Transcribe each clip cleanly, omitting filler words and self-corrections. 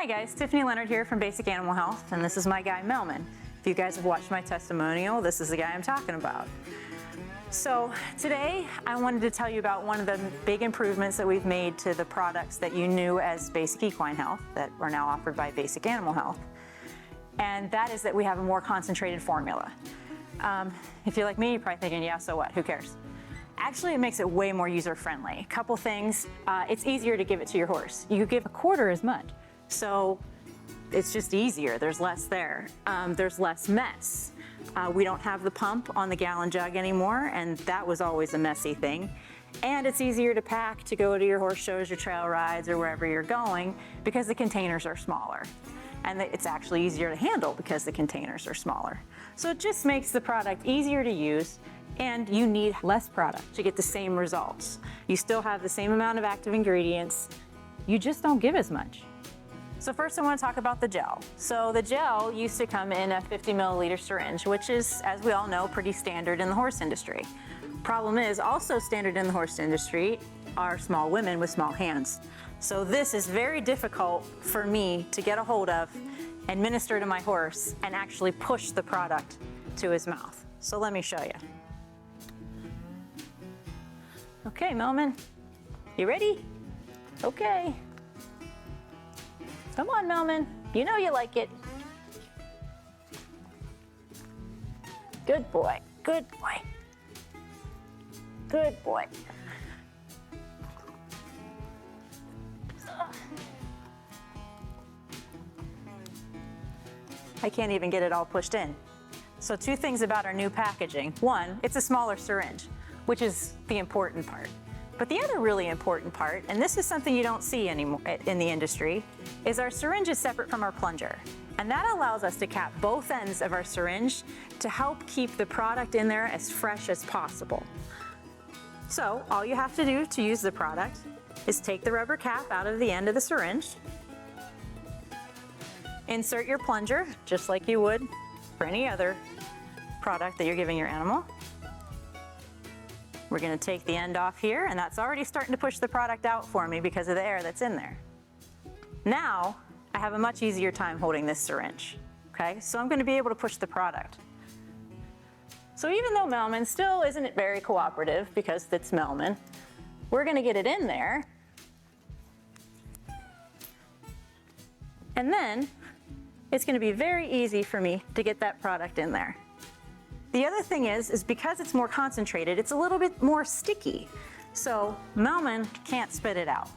Hi guys, Tiffany Leonard here from Basic Animal Health, and this is my guy Melman. If you guys have watched my testimonial, this is the guy I'm talking about. So today I wanted to tell you about one of the big improvements that we've made to the products that you knew as Basic Equine Health that are now offered by Basic Animal Health. And that is that we have a more concentrated formula. If you're like me, you're probably thinking, yeah, so what, who cares? Actually, it makes it way more user-friendly. A couple things, it's easier to give it to your horse. You give a quarter as much. So it's just easier, there's less there. There's less mess. We don't have the pump on the gallon jug anymore, and that was always a messy thing. And it's easier to pack to go to your horse shows, your trail rides, or wherever you're going because the containers are smaller. And it's actually easier to handle because the containers are smaller. So it just makes the product easier to use, and you need less product to get the same results. You still have the same amount of active ingredients, you just don't give as much. So first I want to talk about the gel. So the gel used to come in a 50 milliliter syringe, which is, as we all know, pretty standard in the horse industry. Problem is, also standard in the horse industry are small women with small hands. So this is very difficult for me to get a hold of, administer to my horse, and actually push the product to his mouth. So let me show you. Okay, Melman, you ready? Okay. Come on, Melman. You know you like it. Good boy, good boy. Good boy. I can't even get it all pushed in. So two things about our new packaging. One, it's a smaller syringe, which is the important part. But the other really important part, and this is something you don't see anymore in the industry, is our syringe is separate from our plunger. And that allows us to cap both ends of our syringe to help keep the product in there as fresh as possible. So all you have to do to use the product is take the rubber cap out of the end of the syringe, insert your plunger just like you would for any other product that you're giving your animal. We're going to take the end off here, and that's already starting to push the product out for me because of the air that's in there. Now, I have a much easier time holding this syringe, okay? So I'm going to be able to push the product. So even though Melman still isn't very cooperative because it's Melman, we're going to get it in there. And then it's going to be very easy for me to get that product in there. The other thing is because it's more concentrated, it's a little bit more sticky. So Melman can't spit it out.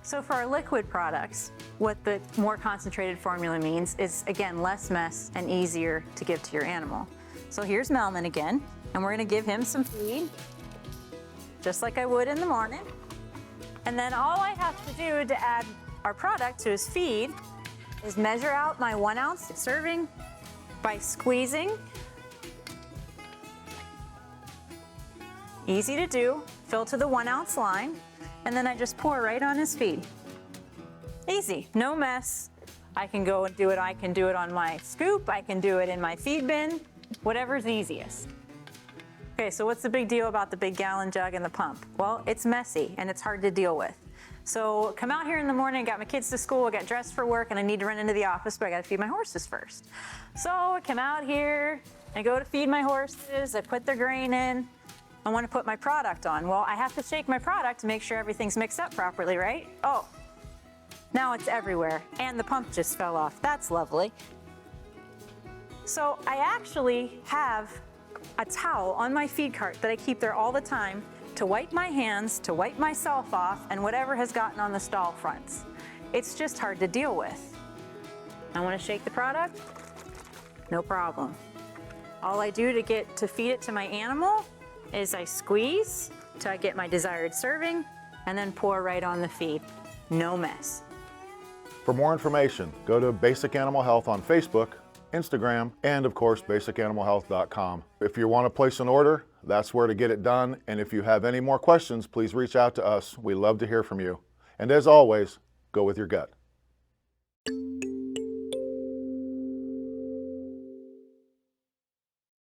So for our liquid products, what the more concentrated formula means is, again, less mess and easier to give to your animal. So here's Melman again, and we're gonna give him some feed, just like I would in the morning. And then all I have to do to add our product to his feed is measure out my 1 ounce serving by squeezing. Easy to do, fill to the 1 ounce line, and then I just pour right on his feed. Easy, no mess. I can go and do it, I can do it on my scoop, I can do it in my feed bin, whatever's easiest. Okay, so what's the big deal about the big gallon jug and the pump? Well, it's messy and it's hard to deal with. So come out here in the morning, got my kids to school, I got dressed for work, and I need to run into the office, but I gotta feed my horses first. So I come out here, I go to feed my horses, I put their grain in, I want to put my product on. Well, I have to shake my product to make sure everything's mixed up properly, right? Oh, now it's everywhere, and the pump just fell off. That's lovely. So I actually have a towel on my feed cart that I keep there all the time to wipe my hands, to wipe myself off, and whatever has gotten on the stall fronts. It's just hard to deal with. I want to shake the product, no problem. All I do to feed it to my animal is I squeeze till I get my desired serving and then pour right on the feed. No mess. For more information, go to Basic Animal Health on Facebook, Instagram, and of course, basicanimalhealth.com. If you want to place an order, that's where to get it done. And if you have any more questions, please reach out to us. We love to hear from you. And as always, go with your gut.